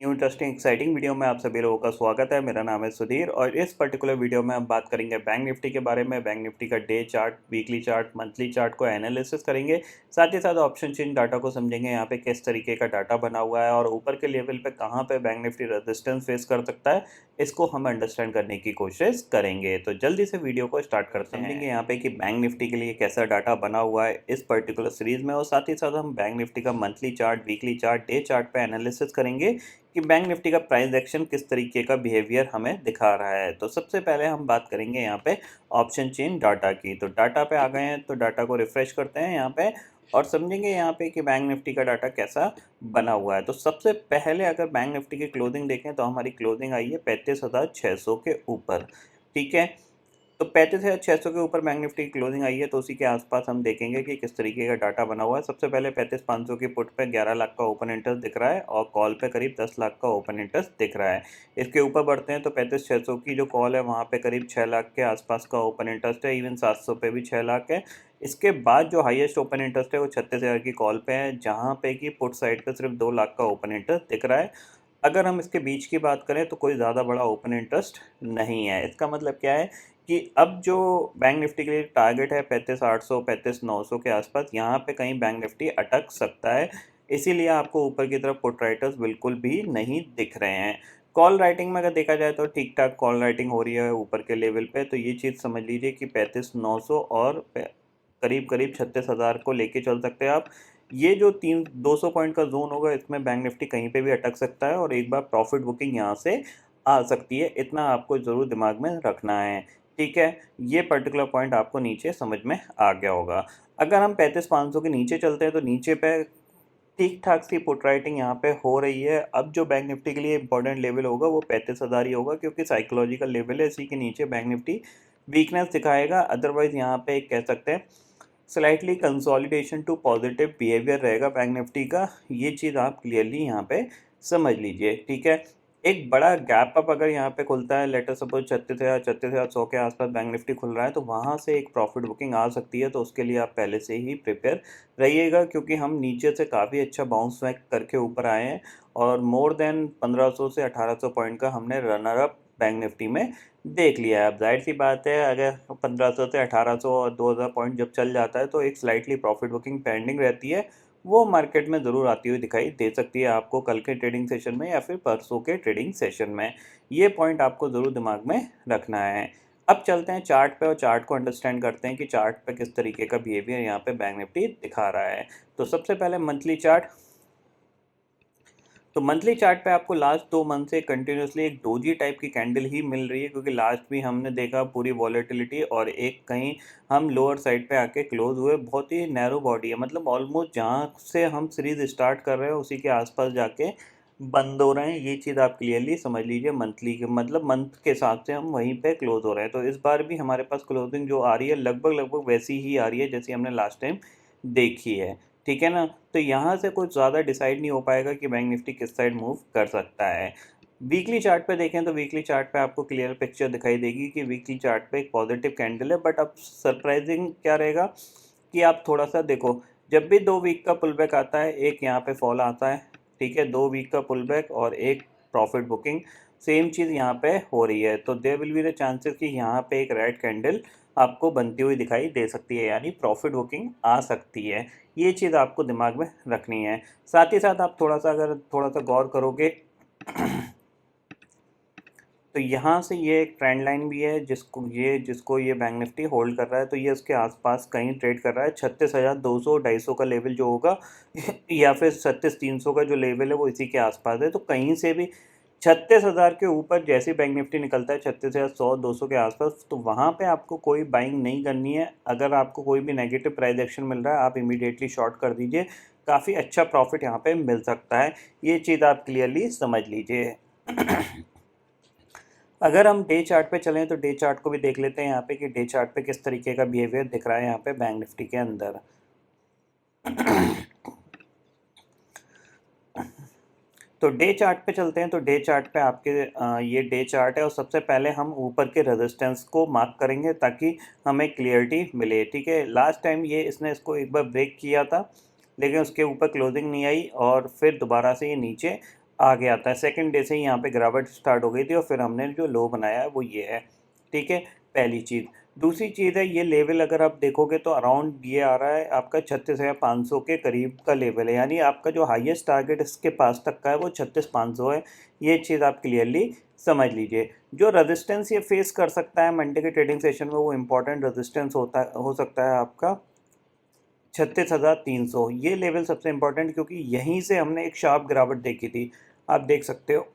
New interesting exciting video में आप सभी लोगों का स्वागत है। मेरा नाम है सुधीर और इस पर्टिकुलर वीडियो में हम बात करेंगे बैंक निफ्टी के बारे में। बैंक निफ्टी का day chart, weekly chart, monthly chart को एनालिसिस करेंगे। साथ ही साथ ऑप्शन चेन डाटा को समझेंगे, यहाँ पे किस तरीके का डाटा बना हुआ है और ऊपर के लेवल पे कहाँ पे बैंक निफ्टी रेजिस्टेंस फेस कर सकता है, इसको हम अंडरस्टैंड करने की कोशिश करेंगे। तो जल्दी से वीडियो को स्टार्ट करते हैं। समझेंगे यहाँ पे कि बैंक निफ्टी के लिए कैसा डाटा बना हुआ है इस पर्टिकुलर सीरीज में, और साथ ही साथ हम बैंक निफ्टी का monthly chart, weekly chart, day chart पे एनालिसिस करेंगे कि बैंक निफ्टी का प्राइस एक्शन किस तरीके का बिहेवियर हमें दिखा रहा है। तो सबसे पहले हम बात करेंगे यहाँ पे ऑप्शन चेन डाटा की। तो डाटा पे आ गए हैं, तो डाटा को रिफ्रेश करते हैं यहाँ पे और समझेंगे यहाँ पे कि बैंक निफ्टी का डाटा कैसा बना हुआ है। तो सबसे पहले अगर बैंक निफ्टी की क्लोजिंग देखें तो हमारी क्लोजिंग आई है 35,600 के ऊपर। ठीक है, तो 35,600 के ऊपर बैंक निफ्टी की क्लोजिंग आई है, तो उसी के आसपास हम देखेंगे कि किस तरीके का डाटा बना हुआ है। सबसे पहले 35,500 की पुट पे 11 लाख का ओपन इंटरेस्ट दिख रहा है और कॉल पे करीब 10 लाख का ओपन इंटरेस्ट दिख रहा है। इसके ऊपर बढ़ते हैं तो 35,600 की जो कॉल है वहाँ पे करीब 6 लाख के आसपास का ओपन इंटरेस्ट है। इवन 700 पे भी 6 लाख है। इसके बाद जो हाईएस्ट ओपन इंटरेस्ट है वो 36,000 की कॉल पे है, जहाँ पे कि पुट साइड पे सिर्फ 2 लाख का ओपन इंटरेस्ट दिख रहा है। अगर हम इसके बीच की बात करें तो कोई ज़्यादा बड़ा ओपन इंटरेस्ट नहीं है। इसका मतलब क्या है कि अब जो बैंक निफ्टी के लिए टारगेट है 35,800, 35,900 के आसपास, यहाँ पे कहीं बैंक निफ्टी अटक सकता है। इसीलिए आपको ऊपर की तरफ पुट राइटर्स बिल्कुल भी नहीं दिख रहे हैं। कॉल राइटिंग में अगर देखा जाए तो ठीक ठाक कॉल राइटिंग हो रही है ऊपर के लेवल पे। तो ये चीज़ समझ लीजिए कि 35,900 और करीब करीब 36,000 को लेके चल सकते हैं आप। ये जो 200 पॉइंट का जोन होगा, इसमें बैंक निफ्टी कहीं पे भी अटक सकता है और एक बार प्रॉफिट बुकिंग यहाँ से आ सकती है। इतना आपको ज़रूर दिमाग में रखना है। ठीक है, ये पर्टिकुलर पॉइंट आपको नीचे समझ में आ गया होगा। अगर हम 35,500 के नीचे चलते हैं तो नीचे पे ठीक ठाक सी पुट राइटिंग यहाँ पे हो रही है। अब जो बैंक निफ्टी के लिए इंपॉर्टेंट लेवल होगा वो 35,000 ही होगा, क्योंकि साइकोलॉजिकल लेवल है। इसी के नीचे बैंक निफ्टी वीकनेस दिखाएगा। अदरवाइज यहाँ पे कह सकते हैं slightly consolidation to positive behaviour रहेगा बैंक निफ्टी का। ये चीज़ आप क्लियरली यहाँ पे समझ लीजिए। ठीक है, एक बड़ा गैप अप अगर यहाँ पे खुलता है, लेटर सपोज 36,100 के आसपास बैंक निफ्टी खुल रहा है, तो वहाँ से एक प्रॉफिट बुकिंग आ सकती है। तो उसके लिए आप पहले से ही प्रिपेयर रहिएगा, क्योंकि हम नीचे से काफ़ी अच्छा बाउंस बैक करके ऊपर आए हैं और मोर देन 1500 से 1800 पॉइंट का हमने रनर अप बैंक निफ्टी में देख लिया है। अब जाहिर सी बात है, अगर 1500 से 1800 और 2000 पॉइंट जब चल जाता है तो एक स्लाइटली प्रॉफिट बुकिंग पेंडिंग रहती है। वो मार्केट में ज़रूर आती हुई दिखाई दे सकती है आपको कल के ट्रेडिंग सेशन में या फिर परसों के ट्रेडिंग सेशन में। ये पॉइंट आपको ज़रूर दिमाग में रखना है। अब चलते हैं चार्ट पे और चार्ट को अंडरस्टैंड करते हैं कि चार्ट पे किस तरीके का बिहेवियर यहाँ पे बैंक निफ्टी दिखा रहा है। तो सबसे पहले मंथली चार्ट। तो मंथली चार्ट पे आपको लास्ट 2 मंथ से कंटिन्यूसली एक डोजी टाइप की कैंडल ही मिल रही है, क्योंकि लास्ट भी हमने देखा पूरी वॉलेटिलिटी और एक कहीं हम लोअर साइड पे आके क्लोज हुए। बहुत ही नैरो बॉडी है, मतलब ऑलमोस्ट जहाँ से हम सीरीज स्टार्ट कर रहे हैं उसी के आसपास जाके बंद हो रहे हैं। ये चीज़ आप क्लियरली समझ लीजिए। मंथली के मतलब मंथ के हिसाब से हम वहीं पे क्लोज हो रहे हैं। तो इस बार भी हमारे पास क्लोजिंग जो आ रही है लगभग लगभग वैसी ही आ रही है जैसी हमने लास्ट टाइम देखी है। ठीक है ना, तो यहाँ से कुछ ज़्यादा डिसाइड नहीं हो पाएगा कि बैंक निफ्टी किस साइड मूव कर सकता है। वीकली चार्ट पे देखें तो वीकली चार्ट पे आपको क्लियर पिक्चर दिखाई देगी कि वीकली चार्ट पे एक पॉजिटिव कैंडल है। बट अब सरप्राइजिंग क्या रहेगा कि आप थोड़ा सा देखो, जब भी 2 वीक का पुल बैक आता है, एक यहाँ पे फॉल आता है। ठीक है, 2 वीक का पुल बैक और एक प्रॉफिट बुकिंग, सेम चीज़ यहाँ पे हो रही है। तो there will be the chances कि यहाँ पे एक रेड कैंडल आपको बनती हुई दिखाई दे सकती है, यानी प्रॉफिट बुकिंग आ सकती है। ये चीज़ आपको दिमाग में रखनी है। साथ ही साथ आप अगर थोड़ा सा गौर करोगे तो यहाँ से ये एक ट्रेंड लाइन भी है जिसको ये बैंक निफ्टी होल्ड कर रहा है। तो ये उसके आसपास कहीं ट्रेड कर रहा है। 36,200 250 का लेवल जो होगा या फिर 36,300 का जो लेवल है वो इसी के आसपास है। तो कहीं से भी 36,000 के ऊपर जैसे बैंक निफ्टी निकलता है 36,100 200 के आसपास, तो वहाँ पे आपको कोई बाइंग नहीं करनी है। अगर आपको कोई भी नेगेटिव प्राइस एक्शन मिल रहा है, आप इमीडिएटली शॉर्ट कर दीजिए। काफ़ी अच्छा प्रॉफिट यहाँ पे मिल सकता है। ये चीज़ आप क्लियरली समझ लीजिए। अगर हम डे चार्ट पे चलें तो डे चार्ट को भी देख लेते हैं यहाँ पे कि डे चार्ट पे किस तरीके का बिहेवियर दिख रहा है यहाँ पे बैंक निफ्टी के अंदर। तो डे चार्ट पे चलते हैं। तो डे चार्ट पे आपके ये डे चार्ट है और सबसे पहले हम ऊपर के रेजिस्टेंस को मार्क करेंगे ताकि हमें क्लियरिटी मिले। ठीक है, लास्ट टाइम इसने इसको एक बार ब्रेक किया था, लेकिन उसके ऊपर क्लोजिंग नहीं आई और फिर दोबारा से ये नीचे आगे आता है। सेकंड डे से ही यहाँ पे गिरावट स्टार्ट हो गई थी और फिर हमने जो लो बनाया है वो ये है, ठीक है, पहली चीज़। दूसरी चीज़ है ये लेवल अगर आप देखोगे तो अराउंड ये आ रहा है आपका 36,500 के करीब का लेवल है, यानी आपका जो हाईएस्ट टारगेट इसके पास तक का है वो 36,500 है। ये चीज़ आप क्लियरली समझ लीजिए। जो रेजिस्टेंस ये फेस कर सकता है मंडे के ट्रेडिंग सेशन में, वो इम्पोर्टेंट रेजिस्टेंस हो सकता है आपका 36,300। ये लेवल सबसे इम्पोर्टेंट, क्योंकि यहीं से हमने एक शार्प गिरावट देखी थी, आप देख सकते हो।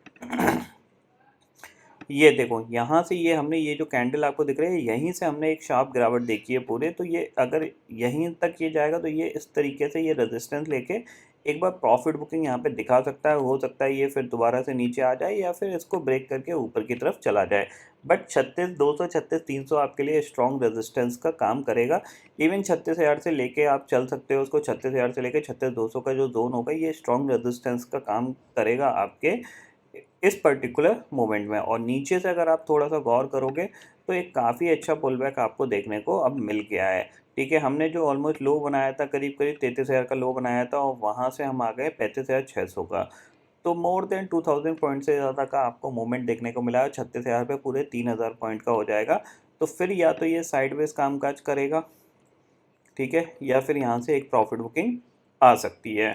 ये देखो यहाँ से ये हमने ये जो कैंडल आपको दिख रही है, यहीं से हमने एक शार्प गिरावट देखी है पूरे। तो ये अगर यहीं तक ये जाएगा तो ये इस तरीके से ये रेजिस्टेंस लेके एक बार प्रॉफिट बुकिंग यहाँ पे दिखा सकता है। हो सकता है ये फिर दोबारा से नीचे आ जाए या फिर इसको ब्रेक करके ऊपर की तरफ चला जाए। बट 36,200 36,300 आपके लिए स्ट्रॉन्ग रेजिस्टेंस का काम करेगा। इवन 36,000 से लेके आप चल सकते हो उसको, 36,000 से लेके 36,200 का जो जोन होगा ये स्ट्रॉन्ग रेजिस्टेंस का काम करेगा आपके इस पर्टिकुलर मोमेंट में। और नीचे से अगर आप थोड़ा सा गौर करोगे तो एक काफ़ी अच्छा पुल बैक आपको देखने को अब मिल गया है, ठीक है। हमने जो ऑलमोस्ट लो बनाया था, करीब करीब 33,000 का लो बनाया था, और वहाँ से हम आ गए 35,600 का। तो मोर देन 2000 पॉइंट से ज़्यादा का आपको मूवमेंट देखने को मिला है। 36,000 पे पूरे 3,000 पॉइंट का हो जाएगा। तो फिर या तो ये साइडवेज कामकाज करेगा, ठीक है, या फिर यहाँ से एक प्रॉफिट बुकिंग आ सकती है।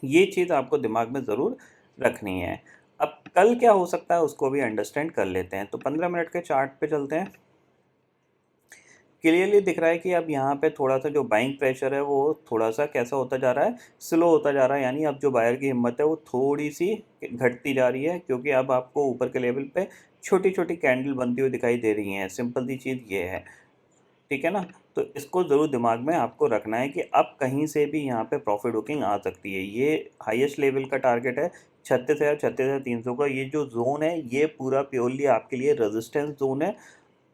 ये चीज़ आपको दिमाग में ज़रूर रखनी है। अब कल क्या हो सकता है उसको भी अंडरस्टैंड कर लेते हैं। तो 15 मिनट के चार्ट पे चलते हैं। क्लियरली दिख रहा है कि अब यहाँ पे थोड़ा सा जो बाइंग प्रेशर है वो थोड़ा सा कैसा होता जा रहा है, स्लो होता जा रहा है। यानी अब जो बायर की हिम्मत है वो थोड़ी सी घटती जा रही है, क्योंकि अब आपको ऊपर के लेवल पे छोटी छोटी कैंडल बनती हुई दिखाई दे रही हैं। सिंपल सी चीज़ ये है, ठीक है ना। तो इसको ज़रूर दिमाग में आपको रखना है कि अब कहीं से भी यहाँ पे प्रॉफिट बुकिंग आ सकती है। ये हाईएस्ट लेवल का टारगेट है 36,000 36,300 का। ये जो जोन है ये पूरा प्योरली आपके लिए रेजिस्टेंस जोन है।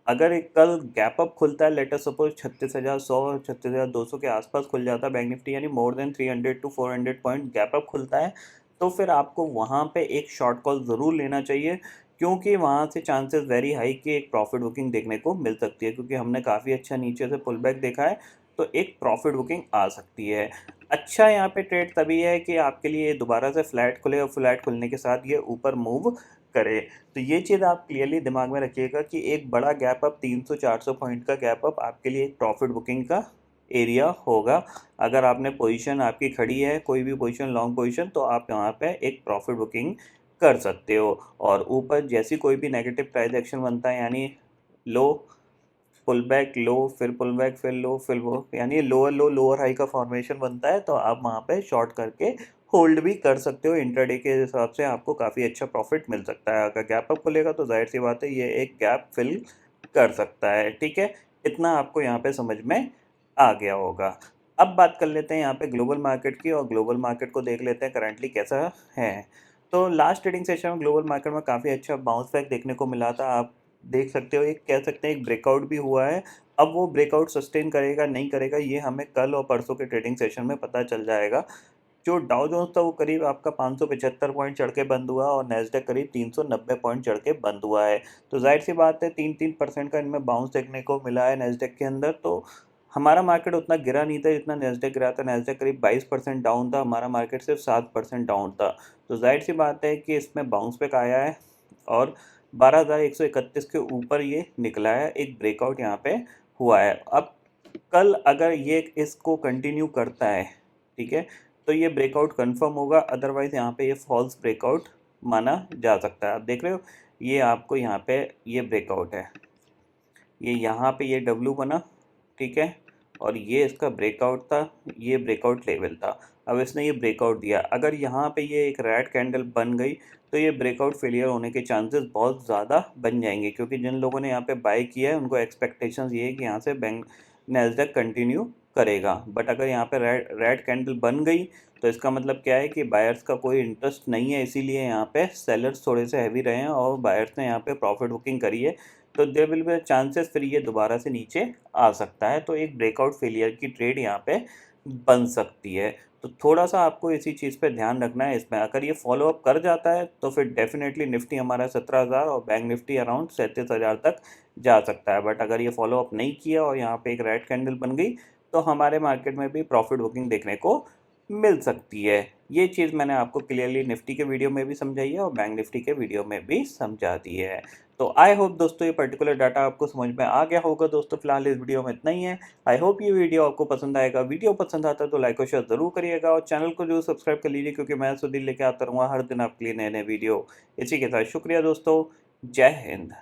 अगर एक कल गैप अप खुलता है, लेट अस सपोज 36,100 36,200 के आसपास खुल जाता है बैंक निफ्टी, यानी more than 300 to 400 point gap up खुलता है, तो फिर आपको वहाँ पे एक शॉर्ट कॉल ज़रूर लेना चाहिए, क्योंकि वहाँ से चांसेस वेरी हाई कि एक प्रॉफिट बुकिंग देखने को मिल सकती है। क्योंकि हमने काफ़ी अच्छा नीचे से पुल बैक देखा है, तो एक प्रॉफिट बुकिंग आ सकती है। अच्छा यहाँ पे ट्रेड तभी है कि आपके लिए दोबारा से फ्लैट खुले, और फ्लैट खुलने के साथ ये ऊपर मूव करे। तो ये चीज़ आप क्लियरली दिमाग में रखिएगा कि एक बड़ा गैप अप 300-400 पॉइंट का गैप अप आपके लिए एक प्रॉफिट बुकिंग का एरिया होगा। अगर आपने पोजीशन आपकी खड़ी है, कोई भी पोजीशन लॉन्ग पोजीशन, तो आप यहाँ पे एक प्रॉफिट बुकिंग कर सकते हो। और ऊपर जैसी कोई भी नेगेटिव प्राइस एक्शन बनता है, यानी लो पुल बैक, लो फिर पुल बैक, फिर लो फिर वो, यानी लोअर लो लोअर हाई का फॉर्मेशन बनता है, तो आप वहाँ पे शॉर्ट करके होल्ड भी कर सकते हो। इंट्राडे के हिसाब से आपको काफ़ी अच्छा प्रॉफिट मिल सकता है। अगर गैप अप खुलेगा तो जाहिर सी बात है ये एक गैप फिल कर सकता है, ठीक है। इतना आपको यहाँ पे समझ में आ गया होगा। अब बात कर लेते हैं यहाँ पे ग्लोबल मार्केट की, और ग्लोबल मार्केट को देख लेते हैं करंटली कैसा है। तो लास्ट ट्रेडिंग सेशन में ग्लोबल मार्केट में काफ़ी अच्छा बाउंस बैक देखने को मिला था। आप देख सकते हो, एक कह सकते हैं एक ब्रेकआउट भी हुआ है। अब वो ब्रेकआउट सस्टेन करेगा नहीं करेगा ये हमें कल और परसों के ट्रेडिंग सेशन में पता चल जाएगा। जो डाउ जोन्स था वो करीब आपका 575 पॉइंट चढ़ के बंद हुआ, और नैस्डैक करीब 390 पॉइंट चढ़ के बंद हुआ है। तो जाहिर सी बात है 3-3% का इनमें बाउंस देखने को मिला है नैस्डैक के अंदर। तो हमारा मार्केट उतना गिरा नहीं था जितना नैस्डैक गिरा था। नैस्डैक करीब 22% डाउन था, हमारा मार्केट सिर्फ 7% डाउन था। तो जाहिर सी बात है कि इसमें बाउंस बैक आया है, और 12,131 के ऊपर ये निकला है। एक ब्रेकआउट यहाँ पे हुआ है। अब कल अगर ये इसको कंटिन्यू करता है, ठीक है, तो ये ब्रेकआउट कंफर्म होगा। अदरवाइज़ यहाँ पे ये फॉल्स ब्रेकआउट माना जा सकता है। आप देख रहे हो ये आपको यहाँ पे ये ब्रेकआउट है, ये यहाँ पे ये डब्ल्यू बना, ठीक है, और ये इसका ब्रेकआउट था, ये ब्रेकआउट लेवल था। अब इसने ये ब्रेकआउट दिया। अगर यहाँ पे ये एक रेड कैंडल बन गई तो ये ब्रेकआउट फेलियर होने के चांसेस बहुत ज़्यादा बन जाएंगे, क्योंकि जिन लोगों ने यहाँ पे बाय किया है उनको एक्सपेक्टेशंस ये है कि यहाँ से बैंक नैस्डैक कंटिन्यू करेगा। बट अगर यहाँ पे रेड कैंडल बन गई तो इसका मतलब क्या है कि बायर्स का कोई इंटरेस्ट नहीं है, इसीलिए यहाँ पे सेलर्स थोड़े से हैवी रहे हैं और बायर्स ने यहाँ पे प्रॉफिट बुकिंग करी है। तो देयर विल बी चांसेस फिर ये दोबारा से नीचे आ सकता है। तो एक ब्रेकआउट फेलियर की ट्रेड यहाँ पे बन सकती है। तो थोड़ा सा आपको इसी चीज़ पे ध्यान रखना है। इसमें अगर ये फॉलो अप कर जाता है तो फिर डेफिनेटली निफ्टी हमारा 17,000 और बैंक निफ्टी अराउंड 37,000 तक जा सकता है। बट अगर ये फॉलो अप नहीं किया और यहाँ पे एक रेड कैंडल बन गई तो हमारे मार्केट में भी प्रॉफिट बुकिंग देखने को मिल सकती है। ये चीज़ मैंने आपको क्लियरली निफ्टी के वीडियो में भी समझाई है और बैंक निफ्टी के वीडियो में भी समझा दी है। तो आई होप दोस्तों ये पर्टिकुलर डाटा आपको समझ में आ गया होगा दोस्तों। फिलहाल इस वीडियो में इतना ही है। आई होप ये वीडियो आपको पसंद आएगा। वीडियो पसंद आता है तो लाइक और शेयर ज़रूर करिएगा और चैनल को जरूर सब्सक्राइब कर लीजिए, क्योंकि मैं सुधीर लेके आता रहूँगा हर दिन आपके लिए नए-नए वीडियो। इसी के साथ शुक्रिया दोस्तों। जय हिंद।